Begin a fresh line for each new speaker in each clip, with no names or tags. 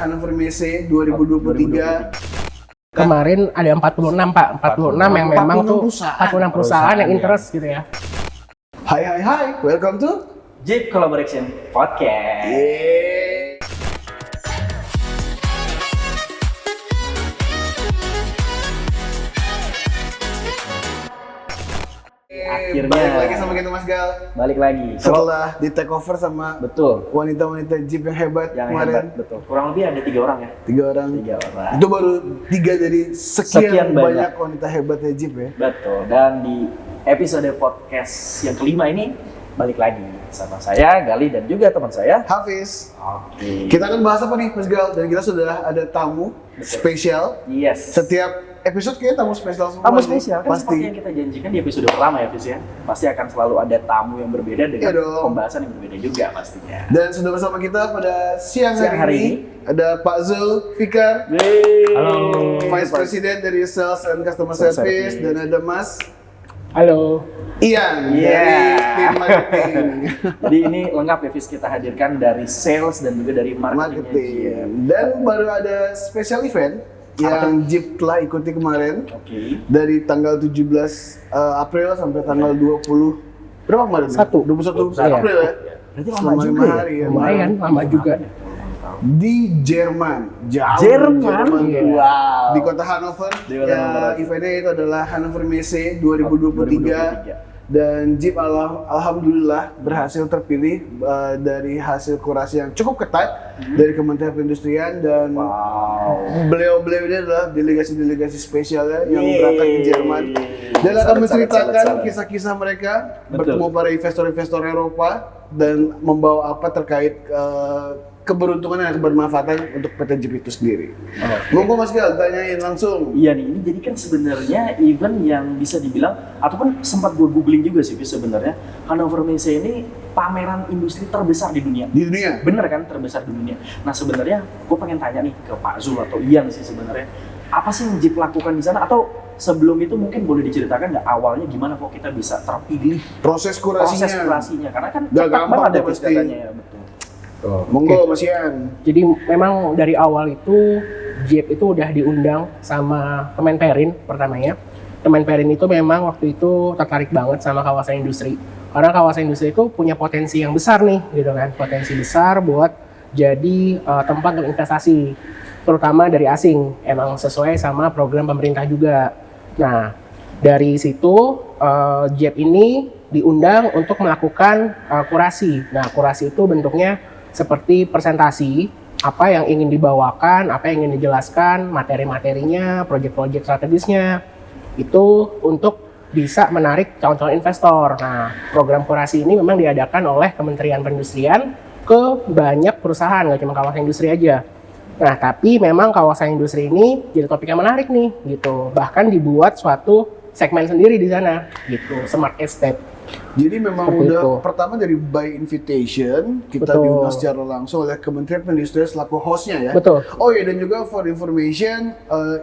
Hannover Messe 2023.
Kemarin ada 46 Pak, 46 yang memang tuh 46 perusahaan yang interest gitu ya.
Hai, welcome to
Jeep Collaboration Podcast. Akhirnya
balik lagi sama kita Mas Gal.
Balik lagi.
Setelah di take over sama
Betul.
wanita-wanita Jeep yang hebat
Yang
kemarin.
hebat, betul. Kurang lebih ada 3 orang ya.
3 orang.
3 orang.
Itu baru 3 dari sekian
Sekian
banyak
banyak.
wanita hebatnya Jeep ya.
Betul. Dan di episode podcast yang kelima ini balik lagi sama saya Gali dan juga teman saya.
Hafiz.
Oke.
Kita akan bahas apa nih Mas Gal? Dan kita sudah ada tamu spesial.
Yes.
Setiap episode kayaknya tamu spesial semua.
Tamu
nih.
spesial kan
Pasti.
seperti yang kita janjikan di episode pertama ya, Fis ya. Pasti akan selalu ada tamu yang berbeda dengan
Iya dong.
pembahasan yang berbeda juga pastinya.
Dan sudah bersama kita pada siang
Siang
hari
hari
ini ada Pak Zul Fikar,
Halo.
Vice President dari Sales and Customer
Sales
Service,
Service.
dan ada Mas
Halo.
Ian
Yeah.
dari tim marketing.
Jadi ini lengkap ya, Fis, kita hadirkan dari sales dan juga dari marketing.
Marketing. Dan baru ada special event yang Jeep telah ikuti kemarin
Oke.
dari tanggal 17 April sampai tanggal 20 berapa kemarin? 21
Iya.
April ya.
Berarti lama
Selama
juga
5
ya?
hari ya.
Lumayan lama juga.
Di Jerman, jauh
Jerman?
tuh.
Wow.
Di kota Hannover.
Di kota Hannover.
Eventnya itu adalah Hannover Messe 2023. Dan Jeep alhamdulillah berhasil terpilih dari hasil kurasi yang cukup ketat dari Kementerian Perindustrian, dan
Wow.
beliau-beliau ini adalah delegasi-delegasi spesialnya yang
Yeay.
berangkat ke Jerman dan akan
Sangat,
menceritakan
sangat.
kisah-kisah mereka
Betul.
bertemu para investor-investor Eropa dan membawa apa terkait keberuntungan dan kebermanfaatan untuk PT Jeep itu sendiri. Monggo Mas Gal, tanyain langsung.
Iya nih, ini jadi kan sebenarnya event yang bisa dibilang, ataupun sempat gue googling juga sih, Fis, sebenarnya Hannover Messe ini pameran industri terbesar di dunia.
Di dunia.
Bener kan, terbesar di dunia. Nah sebenarnya gue pengen tanya nih ke Pak Zul atau Ian sih sebenarnya, apa sih yang Jeep lakukan di sana, atau sebelum itu mungkin boleh diceritakan nggak awalnya gimana kok kita bisa terpilih
Proses kurasinya.
karena kan
Nggak
cepat
gampang
banget
tuh
ya, Fis,
pasti.
katanya ya, betul.
Monggo Mas Ian.
Jadi memang dari awal itu Jeep itu udah diundang sama Kemenperin pertamanya. Kemenperin itu memang waktu itu tertarik banget sama kawasan industri. Karena kawasan industri itu punya potensi yang besar nih, gitu kan. Potensi besar buat jadi tempat untuk investasi, terutama dari asing. Emang sesuai sama program pemerintah juga. Nah, dari situ Jeep ini diundang untuk melakukan kurasi. Nah, kurasi itu bentuknya seperti presentasi, apa yang ingin dibawakan, apa yang ingin dijelaskan, materi-materinya, proyek-proyek strategisnya, itu untuk bisa menarik calon-calon investor. Nah, program kurasi ini memang diadakan oleh Kementerian Perindustrian ke banyak perusahaan, nggak cuma kawasan industri aja. Nah, tapi memang kawasan industri ini jadi topik yang menarik nih, gitu. Bahkan dibuat suatu segmen sendiri di sana, gitu, Smart Estate.
Jadi memang
Seperti
udah
itu.
pertama dari by invitation kita
Betul.
diundang secara langsung oleh Kementerian Perindustrian selaku hostnya ya.
Betul.
Oh iya, dan juga for information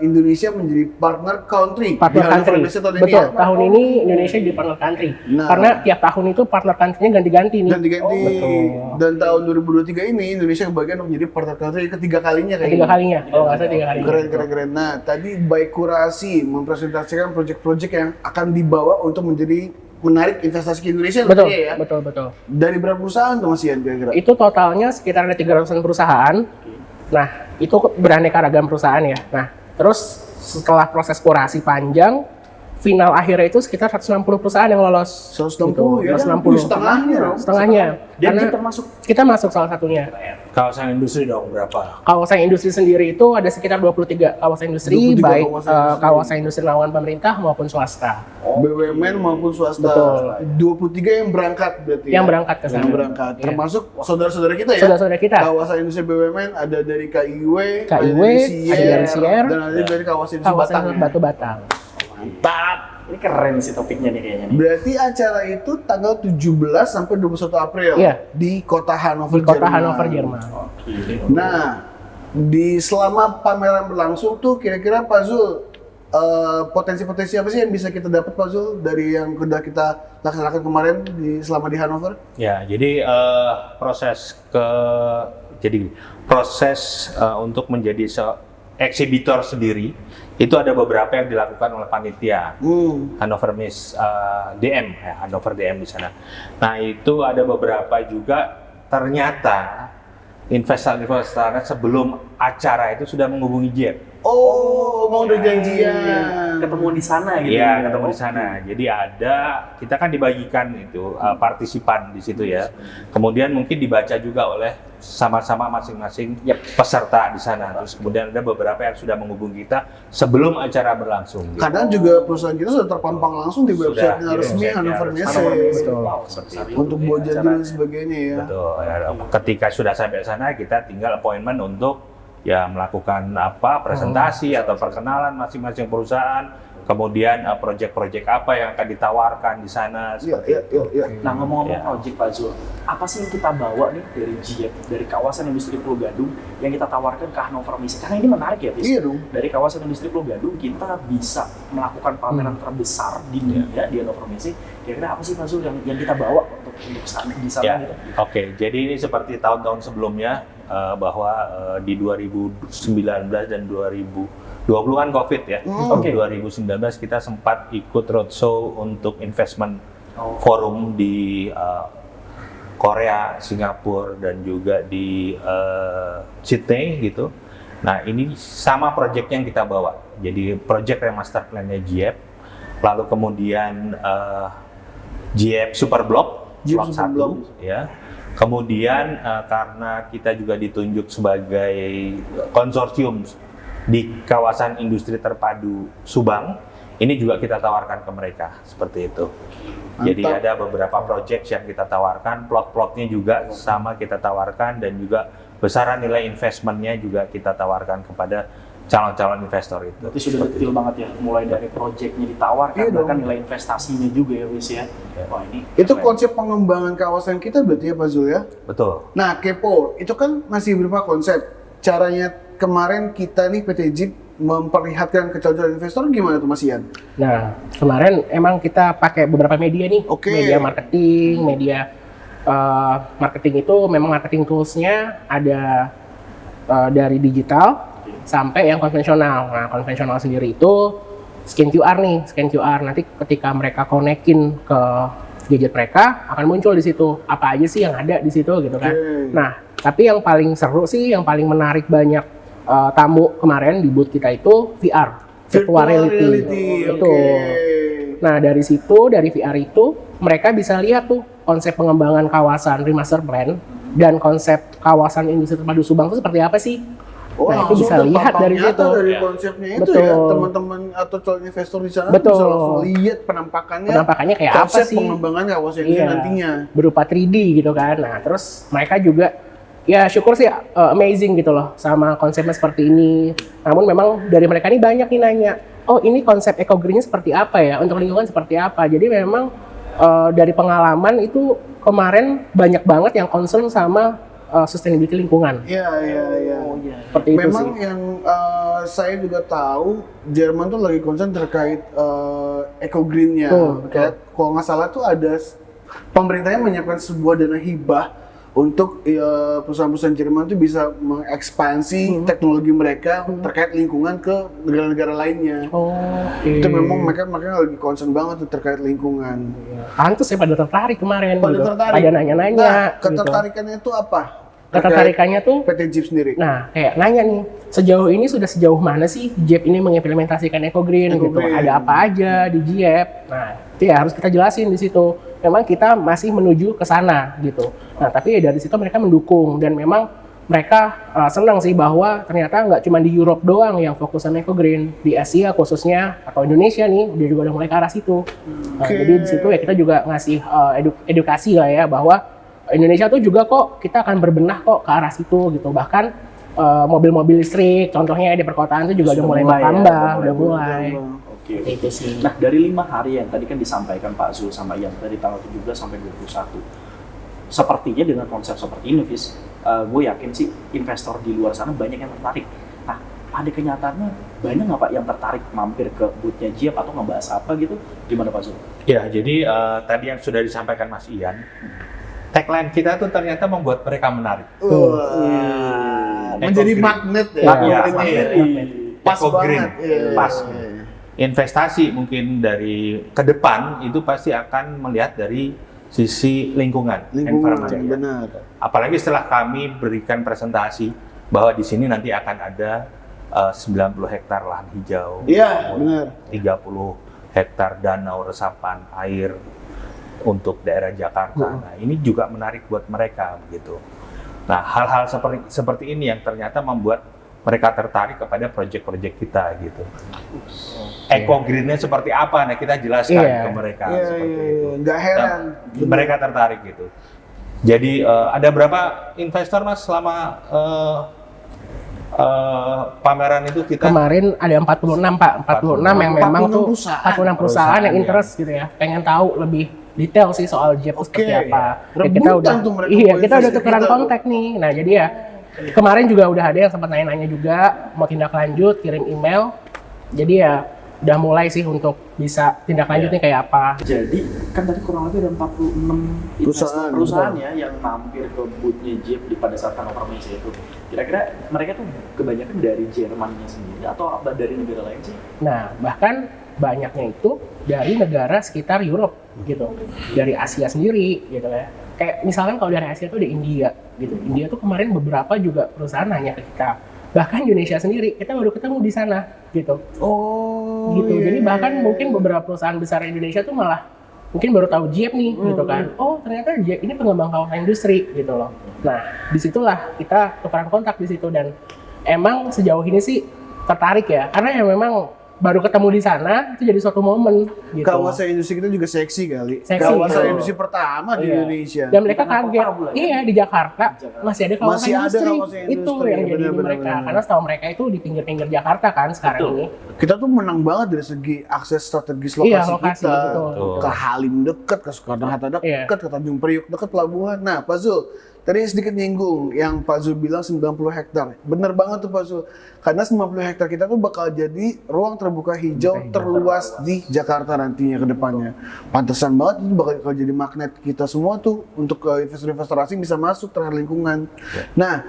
Indonesia menjadi partner country
Partner
di Hannover
country.
Messe tahun ini
Betul.
ya.
Tahun ini Indonesia jadi partner country.
Nah.
Karena tiap tahun itu partner country-nya ganti-ganti nih.
Ganti-ganti.
Betul.
Dan tahun 2023 ini Indonesia kebagian untuk menjadi partner country ketiga kalinya kayaknya.
Ketiga kalinya. Kalau nggak salah 3 kalinya.
Keren. Nah, tadi by kurasi mempresentasikan proyek-proyek yang akan dibawa untuk menjadi menarik investasi ke Indonesia
Betul,
tentunya ya.
betul.
Dari berapa perusahaan tuh Mas Ian kira-kira?
Itu totalnya sekitar ada 300-an perusahaan. Nah, itu beraneka ragam perusahaan ya. Nah, terus setelah proses kurasi panjang, final akhirnya itu sekitar 160 perusahaan yang lolos.
160 ya?
160.
Setengahnya dong.
Setengahnya.
Dan
Karena
kita masuk
kita masuk salah satunya.
Kawasan industri dong berapa?
Kawasan industri sendiri itu ada sekitar 23 kawasan industri,
23
baik
kawasan industri.
kawasan industri lawan pemerintah maupun swasta.
BUMN maupun swasta.
Betul.
23 yang berangkat berarti
Yang
ya?
berangkat ke sana.
Yang berangkat.
Iya.
Termasuk saudara-saudara kita ya?
Saudara-saudara kita.
Kawasan industri BUMN ada dari KIW, ada
KIW,
dari
ada dari Sier,
dan ada dari kawasan industri
Kawasan
Batang. ya?
Batu Batang.
Mantap.
ini keren sih topiknya nih kayaknya nih.
Berarti acara itu tanggal 17 sampai 21 April
Iya.
di kota Hannover,
Di kota
Jerman.
Hannover, Jerman.
Nah, di selama pameran berlangsung tuh kira-kira Pak Zul potensi-potensi apa sih yang bisa kita dapat Pak Zul dari yang sudah kita laksanakan kemarin selama di Hannover?
Ya, jadi proses ke Jadi proses untuk menjadi eksibitor sendiri itu ada beberapa yang dilakukan oleh panitia Hannover Messe DM, ya, Hannover DM di sana. Nah itu ada beberapa juga ternyata investor-investor sebelum acara itu sudah menghubungi JEP.
Oh, mau udah janjian.
Ketemu di sana gitu.
Iya, ketemu di sana. Jadi kita kan dibagikan itu partisipan di situ ya. Kemudian mungkin dibaca juga oleh sama-sama masing-masing peserta di sana. Terus kemudian ada beberapa yang sudah menghubungi kita sebelum acara berlangsung. Gitu.
Kadang juga perusahaan kita sudah terpampang langsung di website-nya
Sudah,
resmi
iya,
Hannover Messe. Untuk buat janji dan sebagainya ya.
Betul. Ya, ketika sudah sampai sana kita tinggal appointment untuk ya melakukan presentasi atau perkenalan masing-masing perusahaan, kemudian proyek-proyek apa yang akan ditawarkan di sana seperti itu.
Nah ngomong-ngomong project Pak Zul, apa sih yang kita bawa nih dari JEP, dari kawasan industri Pulau Gadung yang kita tawarkan ke Hannover Messe? Karena ini menarik ya, Fis.
Iya dong.
Dari kawasan industri Pulau Gadung kita bisa melakukan pameran terbesar di dunia di Hannover Messe. Kira-kira apa sih Pak Zul yang kita bawa untuk sana di sana
Ya,
gitu?
Oke. Jadi ini seperti tahun-tahun sebelumnya bahwa di 2019 dan 2020 kan COVID ya. 2019 kita sempat ikut roadshow untuk investment forum di Korea, Singapura dan juga di Sydney gitu. Nah ini sama proyek yang kita bawa. Jadi proyek remaster plan-nya JEP, lalu kemudian JEP Superblock, Block 1 ya. Kemudian karena kita juga ditunjuk sebagai konsorsium di kawasan industri terpadu Subang, ini juga kita tawarkan ke mereka seperti itu. Jadi ada beberapa proyek yang kita tawarkan, plot-plotnya juga sama kita tawarkan dan juga besaran nilai investmentnya juga kita tawarkan kepada calon-calon investor itu.
Berarti sudah detail banget ya, mulai dari proyeknya ditawarkan, bahkan nilai investasinya juga ya, Wis ya. Wah ini.
Itu konsep pengembangan kawasan kita berarti ya Pak Zul ya?
Betul.
Nah Kepo, itu kan masih berupa konsep. Caranya kemarin kita nih PT JEP memperlihatkan ke calon investor gimana tuh Mas Ian?
Nah, kemarin emang kita pakai beberapa media nih. Media marketing, marketing itu memang marketing tools-nya ada dari digital sampai yang konvensional. Nah, konvensional sendiri itu scan QR nih, scan QR. Nanti ketika mereka konekin ke gadget mereka akan muncul di situ apa aja sih yang ada di situ gitu kan. Nah, tapi yang paling seru sih, yang paling menarik banyak tamu kemarin di booth kita itu VR, virtual reality. Nah, dari situ, dari VR itu mereka bisa lihat tuh konsep pengembangan kawasan remaster plan dan konsep kawasan industri terpadu Subang itu seperti apa sih? Nah, itu bisa lihat dari situ.
Dari konsepnya itu ya, teman-teman atau calon investor di sana bisa langsung lihat penampakannya
kayak apa sih?
Konsep pengembangan kawasan ini nantinya.
Berupa 3D gitu kan. Nah, terus mereka juga ya syukur sih amazing gitu loh sama konsepnya seperti ini. Namun memang dari mereka ini banyak nih nanya, oh ini konsep eco-green-nya seperti apa ya? Untuk lingkungan seperti apa? Jadi memang dari pengalaman itu kemarin banyak banget yang concern sama sustainability lingkungan.
Iya.
Seperti itu
memang
sih.
yang saya juga tahu Jerman tuh lagi concern terkait eco green-nya. Kayak kalau nggak salah tuh ada pemerintahnya menyiapkan sebuah dana hibah untuk perusahaan-perusahaan Jerman tuh bisa mengekspansi teknologi mereka terkait lingkungan ke negara-negara lainnya. Itu memang mereka lagi concern banget tuh terkait lingkungan.
Pantes ya pada tertarik kemarin.
Tertarik.
Ada nanya-nanya.
Nah, ketertarikannya itu apa?
Ketertarikannya tuh
PT JEP sendiri.
Nah, kayak nanya nih, sejauh mana sih JEP ini mengimplementasikan eco green gitu? Ada apa aja di JEP? Nah, itu ya harus kita jelasin di situ. Memang kita masih menuju ke sana gitu. Nah, tapi ya dari situ mereka mendukung dan memang mereka senang sih bahwa ternyata nggak cuma di Europe doang yang fokus sama eco green, di Asia khususnya atau Indonesia nih udah mulai ke arah situ. Nah, jadi di situ ya kita juga ngasih edukasi lah ya bahwa Indonesia tuh juga kok kita akan berbenah kok ke arah situ gitu. Bahkan mobil-mobil listrik contohnya di perkotaan itu juga udah mulai bertambah, udah mulai.
Oke.
Itu sih.
Nah, dari 5 hari yang tadi kan disampaikan Pak Zul sama Ian dari tanggal 17 sampai 21. Sepertinya dengan konsep seperti ini, Fis, gue yakin sih investor di luar sana banyak yang tertarik. Nah, pada kenyataannya banyak nggak Pak yang tertarik mampir ke booth-nya JEP atau ngebahas apa gitu? Gimana Pak Zul?
Ya, jadi tadi yang sudah disampaikan Mas Ian, tag tagline kita tuh ternyata membuat mereka menarik.
Menjadi
Eco-green.
magnet ya.
Iya,
Magnet. Pas
Eco-green.
banget. Iya.
Pas. Investasi mungkin dari ke depan itu pasti akan melihat dari sisi lingkungan,
Lingkungan,
environment.
benar.
Apalagi setelah kami berikan presentasi bahwa di sini nanti akan ada 90 hektar lahan hijau,
Iya, benar.
30 hektar danau resapan air untuk daerah Jakarta. Nah, ini juga menarik buat mereka begitu. Nah, hal-hal seperti ini yang ternyata membuat mereka tertarik kepada proyek-proyek kita gitu. Eco-green-nya seperti apa? Nah, kita jelaskan ke mereka seperti itu.
Nggak heran.
Dan mereka tertarik gitu. Jadi ada berapa investor Mas selama pameran itu kita?
Kemarin ada 46 Pak, 46 yang memang
46
tuh
perusahaan.
46 perusahaan yang interest gitu ya. Pengen tahu lebih detail sih soal Jeep seperti apa. Ya, kita
Rebutan
udah
tuh mereka
iya,
mau
kita udah
invest
tukeran
kita tuh.
kontak nih. Nah, jadi ya kemarin juga udah ada yang sempat nanya-nanya juga mau tindak lanjut, kirim email. Jadi ya udah mulai sih untuk bisa tindak lanjutnya kayak apa.
Jadi kan tadi kurang lebih ada 46
Perusahaan,
perusahaan ya yang mampir ke booth-nya Jeep di pada saat Hannover Messe itu. Kira-kira mereka tuh kebanyakan dari Jermannya sendiri atau apa dari negara lain sih?
Nah, bahkan banyaknya itu dari negara sekitar Europe gitu. Dari Asia sendiri gitu ya. Kayak misalkan kalau dari Asia tuh ada India gitu. India tuh kemarin beberapa juga perusahaan nanya ke kita. Bahkan Indonesia sendiri, kita baru ketemu di sana gitu.
Oh,
Gitu.
iya,
Jadi bahkan
iya,
mungkin beberapa perusahaan besar Indonesia tuh malah mungkin baru tahu Jeep nih gitu kan. Oh, ternyata Jeep ini pengembang kawasan industri gitu loh. Nah, disitulah kita tukeran kontak di situ dan emang sejauh ini sih tertarik ya. Karena ya memang baru ketemu di sana itu jadi suatu momen gitu.
Kawasan industri kita juga seksi kali.
Seksi,
Kawasan
betul.
industri pertama di
Iya.
Indonesia.
Dan mereka
Di tengah
kaget.
kota pula ya?
Iya, di Jakarta masih ada kawasan
Masih ada
industri.
kawasan
Itu
industri,
yang jadi
benar-benar,
mereka.
benar.
Karena setahu mereka itu di pinggir-pinggir Jakarta kan sekarang
Betul.
ini.
Kita tuh menang banget dari segi akses strategis lokasi,
Iya, lokasi,
kita.
betul.
Ke Halim deket, ke Soekarno-Hatta deket,
Iya.
ke Tanjung Priuk deket pelabuhan. Nah, Pak Zul, tadi sedikit nyinggung yang Pak Zul bilang 90 hektar. Bener banget tuh Pak Zul. Karena 90 hektar kita tuh bakal jadi ruang terbuka hijau terluas di Jakarta nantinya ke depannya. Pantesan banget itu bakal jadi magnet kita semua tuh untuk investor-investor asing bisa masuk terhadap lingkungan. Nah,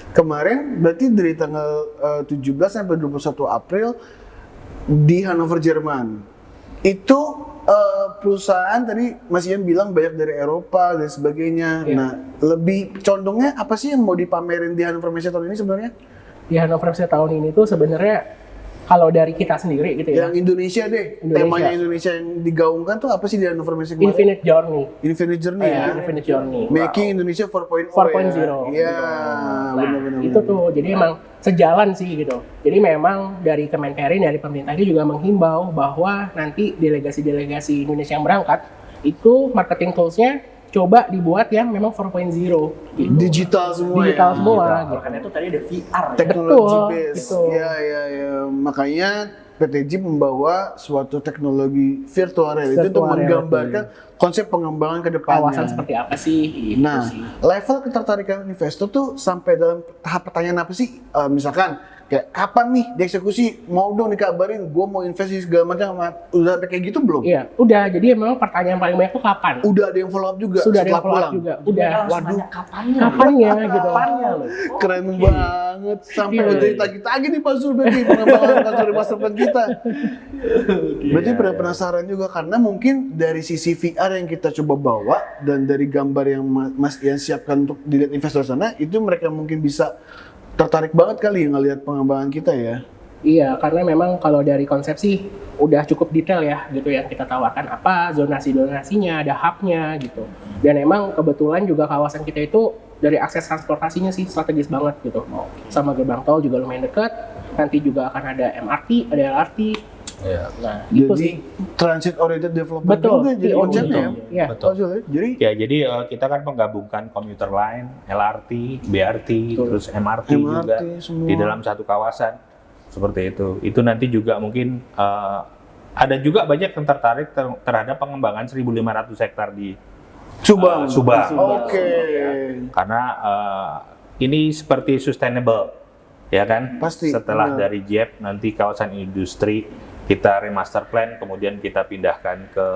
kemarin berarti dari tanggal 17 sampai 21 April di Hannover, Jerman. Itu perusahaan tadi Mas Ian bilang banyak dari Eropa dan sebagainya.
Iya.
Nah, lebih condongnya apa sih yang mau dipamerin di Hannover Messe tahun ini sebenarnya?
Di Hannover Messe tahun ini tuh sebenarnya kalau dari kita sendiri gitu ya.
Yang Indonesia deh,
Indonesia.
temanya Indonesia yang digaungkan tuh apa sih di Hannover Messe kemarin?
Infinite Journey.
Infinite Journey ya.
Infinite Journey.
Making Indonesia 4.0
4.0.
ya. Iya,
Nah,
benar-benar.
itu tuh jadi emang sejalan sih gitu. Jadi memang dari Kemenperin, dari pemerintah itu juga menghimbau bahwa nanti delegasi-delegasi Indonesia yang berangkat itu marketing tools-nya coba dibuat yang memang 4.0 gitu.
Digital semua
Digital
ya.
semua
Nah,
gitu.
makanya itu tadi ada VR.
Teknologi
Betul,
base.
gitu.
Ya, ya, ya. Makanya PT Jeep membawa suatu teknologi virtual reality untuk
Virtual
menggambarkan konsep pengembangan ke depannya.
Kawasan seperti apa sih? Gitu
Nah,
sih.
level ketertarikan investor tuh sampai dalam tahap pertanyaan apa sih? Misalkan kayak kapan nih dieksekusi? Mau dong dikabarin, gue mau investasi segala macam. Udah sampai kayak gitu belum?
Iya, udah. Jadi memang pertanyaan paling banyak tuh kapan?
Udah ada yang follow up juga
Sudah ada
setelah
yang follow up
pulang.
juga. Udah.
Waduh, kapannya?
Kapannya gitu.
Kapannya loh.
Keren banget. Sampai
Iya.
udah ditagi-tagi nih Pak Zul berarti pengembangan kantor master plan kita. Berarti
Iya,
pada penasaran juga karena mungkin dari sisi VR yang kita coba bawa dan dari gambar yang Mas Ian siapkan untuk dilihat investor sana, itu mereka mungkin bisa tertarik banget kali ya ngelihat pengembangan kita ya.
Iya, karena memang kalau dari konsep sih udah cukup detail ya gitu yang kita tawarkan apa zonasi-zonasinya, ada hubnya gitu. Dan emang kebetulan juga kawasan kita itu dari akses transportasinya sih strategis banget gitu. Sama gerbang tol juga lumayan dekat. Nanti juga akan ada MRT, ada LRT.
Iya.
Nah, itu
Jadi
sih.
transit oriented development
Betul.
juga jadi
Iya,
konsepnya ya.
betul. Iya.
Betul.
Pak Zul, ya? Jadi
Ya, jadi kita kan menggabungkan komuter line, LRT, BRT,
Betul.
terus MRT, juga
MRT semua.
di dalam satu kawasan seperti itu. Itu nanti juga mungkin ada juga banyak yang tertarik terhadap pengembangan 1.500 hektar di
Subang.
Subang.
Oke.
Karena ini seperti sustainable, ya kan?
Pasti,
Setelah
benar.
dari Jeep nanti kawasan industri kita remaster plan, kemudian kita pindahkan ke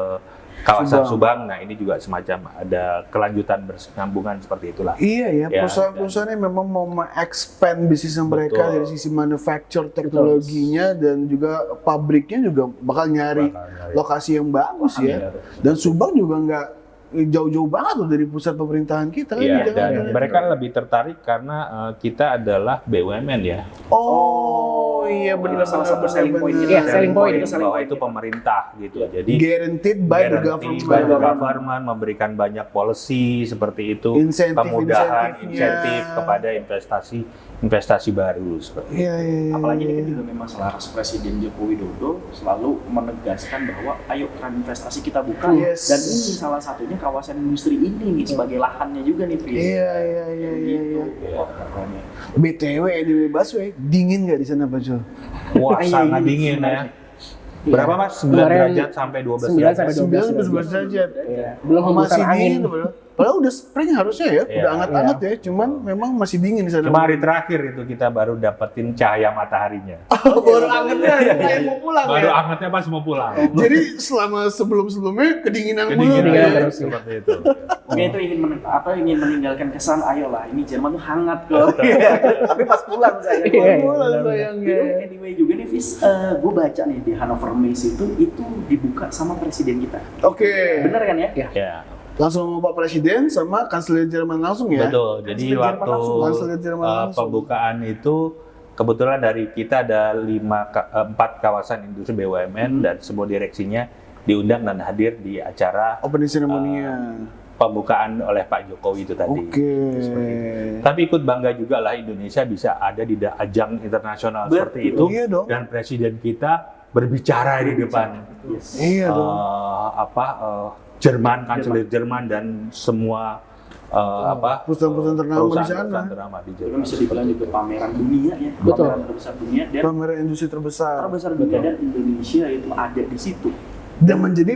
kawasan Subang. Nah ini juga semacam ada kelanjutan bersambungan seperti itulah.
Iya ya,
Ya,
perusahaan-perusahaan yang memang mau expand bisnisnya mereka
Betul.
dari sisi manufacture teknologinya dan juga pabriknya juga bakal nyari lokasi yang bagus ya. Dan Subang juga nggak jauh-jauh banget loh dari pusat pemerintahan kita kan
Iya,
di Jakarta.
dan mereka lebih tertarik karena kita adalah BUMN ya.
Oh iya benar
salah satu selling point kita.
Iya, selling point.
Bahwa itu pemerintah gitu. Jadi
guaranteed by the
guaranteed
government.
by the government, memberikan banyak policy seperti itu, kemudahan
Insentif-insentifnya.
insentif kepada investasi baru seperti itu.
Iya, iya, iya.
Apalagi ini kan juga memang selaras Presiden Joko Widodo selalu menegaskan bahwa ayo keran investasi kita buka,
Yes.
dan ini salah satunya kawasan industri ini nih sebagai lahannya juga nih, Fis.
Iya, iya, iya, iya, iya.
Wah, pokoknya.
BTW Anyway Busway, dingin nggak di sana Pak Jul?
Wah,
Iya,
sangat
iya,
dingin ya.
sebenarnya.
Berapa Mas? 9
Kemarin
derajat sampai 12
9
derajat.
sampai
9
12
sampai 11 derajat.
Iya. Belum
Masih
hembusan angin.
dingin padahal udah spring harusnya ya,
Iya.
udah hangat-hangat ya, cuman memang masih dingin di sana.
Cuma hari terakhir itu kita baru dapetin cahaya mataharinya.
Baru angetnya ya, kayak mau pulang
Baru
ya.
angetnya pas mau pulang.
Jadi selama sebelum-sebelumnya kedinginan mulu.
Kedinginan
Kedinginan
terus seperti itu.
Oke, itu ingin meninggalkan kesan, ayolah ini Jerman tuh hangat kok. Tapi pas pulang saya.
Iya, iya.
Pulang sayangnya.
Anyway juga nih, Fis, gue baca nih di Hannover Messe itu dibuka sama presiden kita.
Oke.
Bener kan ya?
Ya,
Langsung sama Pak Presiden sama Kanselir Jerman langsung ya.
betul. Jadi
Kanselir Jerman
waktu
langsung.
Kanselir Jerman langsung.
pembukaan itu kebetulan dari kita ada 4 kawasan industri BUMN dan semua direksinya diundang dan hadir di acara
Opening ceremony-nya.
pembukaan oleh Pak Jokowi itu tadi.
Oke.
Seperti itu. Tapi ikut bangga juga lah Indonesia bisa ada di ajang internasional seperti itu,
Iya dong.
dan presiden kita berbicara di depan
Iya dong.
Jerman, kanselir Jerman dan semua
perusahaan-perusahaan ternama di sana.
perusahaan ternama di
Itu
Jerman.
bisa dibilang juga pameran dunia ya,
Betul.
pameran terbesar dunia dan
Pameran industri terbesar.
dunia, dan Indonesia itu ada di situ.
Dan menjadi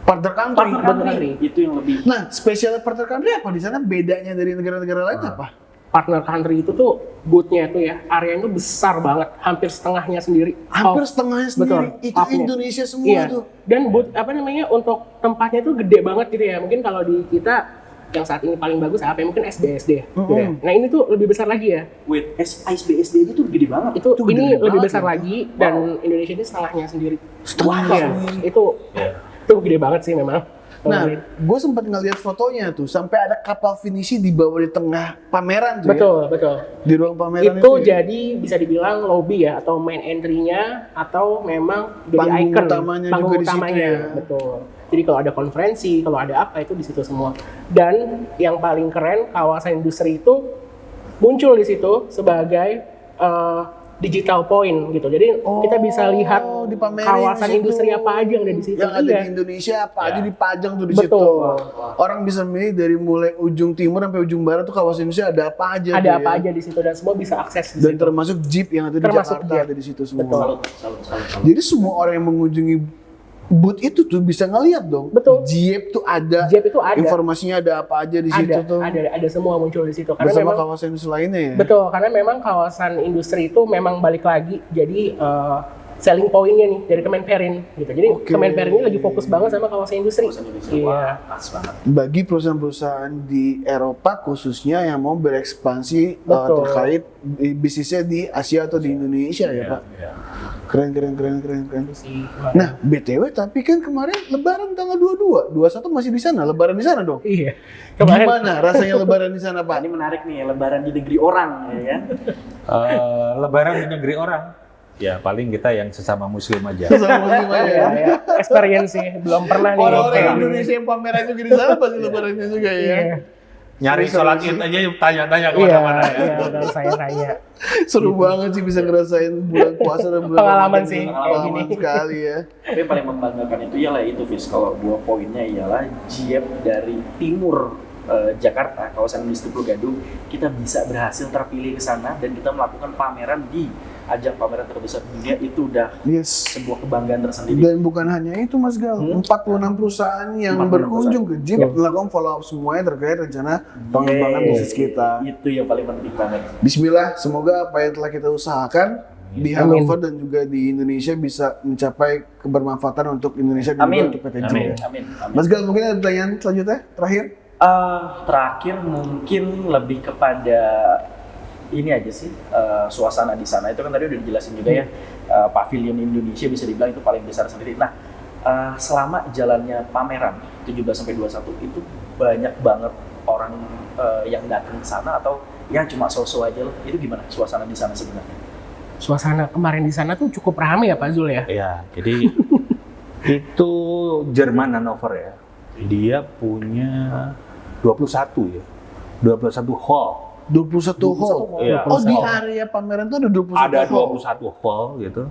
partner country.
Partner country,
country.
itu yang lebih
Nah, spesial partner country apa di sana? Bedanya dari negara-negara lain apa?
Partner country itu tuh booth-nya itu ya, area itu besar banget, hampir setengahnya sendiri.
Hampir setengahnya sendiri.
Betul.
Itu
Off-nya.
Indonesia semua
Iya.
tuh.
Dan booth untuk tempatnya itu gede banget gitu ya. Mungkin kalau di kita yang saat ini paling bagus apa ya? Mungkin SBSD ya. Gitu ya. Nah, ini tuh lebih besar lagi ya.
with ISBSD aja tuh gede banget.
Itu
Itu
ini
gede
lebih
banget
besar
ya.
lagi dan Indonesia ini setengahnya sendiri.
Setengahnya
Iya.
sendiri.
Itu gede banget sih memang.
Nah, gue sempat ngeliat fotonya tuh, sampai ada kapal finisi di bawah di tengah pameran tuh
Betul,
ya.
betul.
Di ruang pameran
Itu
ya.
jadi bisa dibilang lobby ya atau main entry-nya atau memang jadi
Panggung
icon
utamanya
panggung
juga di situ
utamanya.
ya.
Betul. Jadi kalau ada konferensi, kalau ada apa itu di situ semua. Dan yang paling keren kawasan industri itu muncul di situ sebagai digital point gitu. Jadi kita bisa lihat
dipamerin
kawasan
di situ.
industri apa aja yang ada di situ.
Yang ada
Iya.
di Indonesia apa aja
Ya.
dipajang tuh di
Betul.
situ. Orang bisa milih dari mulai ujung timur sampai ujung barat tuh kawasan Indonesia ada apa aja.
Ada
tuh
apa
ya.
aja di situ dan semua bisa akses di
Dan
situ.
termasuk Jeep yang ada di
Termasuk
Jakarta
Jeep.
ada di situ semua.
Betul.
Salut.
Jadi semua orang yang mengunjungi booth itu tuh bisa ngeliat dong.
Betul.
Jeep tuh ada.
Jeep itu ada.
Informasinya ada apa aja di situ tuh.
ada semua muncul di situ karena
Bersama
memang
kawasan industri lainnya ya.
betul karena memang kawasan industri itu memang balik lagi jadi selling point-nya nih dari Kemenperin gitu. Jadi
Oke.
Kemenperin ini lagi fokus banget sama kawasan industri.
Kawasan industri.
Iya.
Wah, pas banget.
Bagi perusahaan-perusahaan di Eropa khususnya yang mau berekspansi
Betul.
terkait bisnisnya di Asia atau di Indonesia ya Pak.
Ya.
Keren.
Sih,
Nah, BTW tapi kan kemarin Lebaran tanggal 22, 21 masih di sana, Lebaran di sana dong.
iya. Kemarin
Gimana rasanya Lebaran di sana,
Ini
Pak?
menarik nih, lebaran di negeri orang ya kan.
Lebaran di negeri orang. Ya paling kita yang sesama muslim aja.
Sama muslim aja
ya,
ya.
ya, experience sih belum pernah nih.
Orang-orang
kayak gini.
Indonesia yang pameran juga di sana pasti Lebarannya juga ya.
Iya.
Nyari sholat id aja tanya-tanya
Iya,
kemana-mana ya.
iya, udah saya tanya.
Seru banget sih bisa ngerasain bulan puasa dan bulan
Pengalaman
Ramadan.
sih, kayak
Pengalaman
gini.
sekali ya.
Tapi yang paling membanggakan itu ialah itu, Fis. Kalau dua poinnya ialah Jeep dari timur Jakarta, kawasan industri Pulau Gadung, kita bisa berhasil terpilih ke sana dan kita melakukan pameran di ajang pameran terbesar dunia. Itu udah
Yes.
sebuah kebanggaan tersendiri.
Dan bukan hanya itu Mas Gal, 46 perusahaan yang
46
berkunjung ke Jeep melakukan follow up semuanya terkait rencana pengembangan
Yeay.
bisnis kita.
Itu yang paling penting banget.
Bismillah, semoga apa yang telah kita usahakan di Hannover dan juga di Indonesia bisa mencapai kebermanfaatan untuk Indonesia dan
Amin.
juga untuk PT
Amin.
Jeep.
Amin. Amin.
Mas Gal, mungkin ada pertanyaan selanjutnya terakhir?
Terakhir mungkin lebih kepada ini aja sih, suasana di sana itu kan tadi udah dijelasin juga ya, pavilion Indonesia bisa dibilang itu paling besar sendiri. Nah, selama jalannya pameran 17-21 itu banyak banget orang yang datang ke sana atau ya cuma so-so aja loh. Itu gimana suasana di sana sebenarnya?
Suasana kemarin di sana tuh cukup ramai ya Pak Zul ya.
Ya, jadi itu Jerman Hannover ya. Dia punya 21 ya. 21 hall.
21 hall.
Iya.
Oh, di area pameran tuh ada 21
Ada
hall.
21 hall gitu.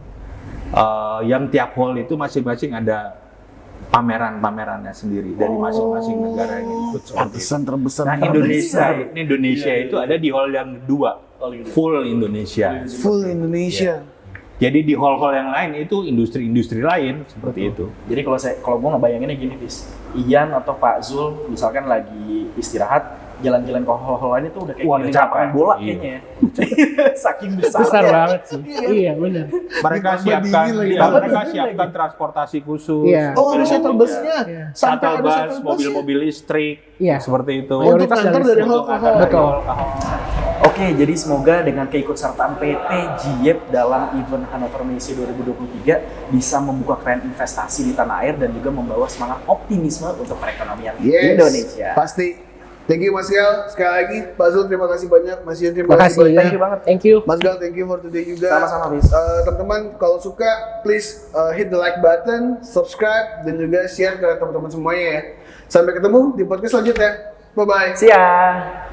Yang tiap hall itu masing-masing ada pameran-pamerannya sendiri dari masing-masing negara yang ikut seperti itu.
Artisan terbesar.
Nah, Indonesia itu ada di hall yang kedua, full Indonesia.
Full Indonesia.
Jadi di hall-hall yang lain itu industri-industri lain seperti itu.
Jadi kalau gue ngebayanginnya gini, Fis. Ian atau Pak Zul misalkan lagi istirahat, jalan-jalan ke hall-hall lain itu udah kayak
Wah,
gini
udah capek.
lapangan bola
Iya.
kayaknya ya. Saking besar.
Besar banget sih. Iya benar.
Mereka
Ditambah
siapkan,
dingin lagi.
mereka
Ditambah
siapkan
dingin
transportasi khusus.
Iya.
Oh, ada shuttle busnya.
Iya.
Sampai
Shuttle
ada
bus,
shuttle bus ya?
mobil-mobil listrik,
Iya.
seperti itu.
Untuk
Mayoritas
antar
dari
dari
situ.
hall ke hall.
Betul.
Oke, jadi semoga dengan keikutsertaan PT Jeep dalam event Hannover Messe 2023 bisa membuka keran investasi di tanah air dan juga membawa semangat optimisme untuk perekonomian
Yes,
Indonesia.
pasti. Thank you Mas Gal. Sekali lagi, Pak Zul terima kasih banyak. Mas Ian terima
Makasih.
kasih banyak.
Thank you banget.
Thank you.
Mas Gal, thank you for today juga.
Sama-sama, Bis.
Teman-teman, kalau suka, please hit the like button, subscribe, dan juga share ke teman-teman semuanya ya. Sampai ketemu di podcast selanjutnya. Bye-bye.
See ya.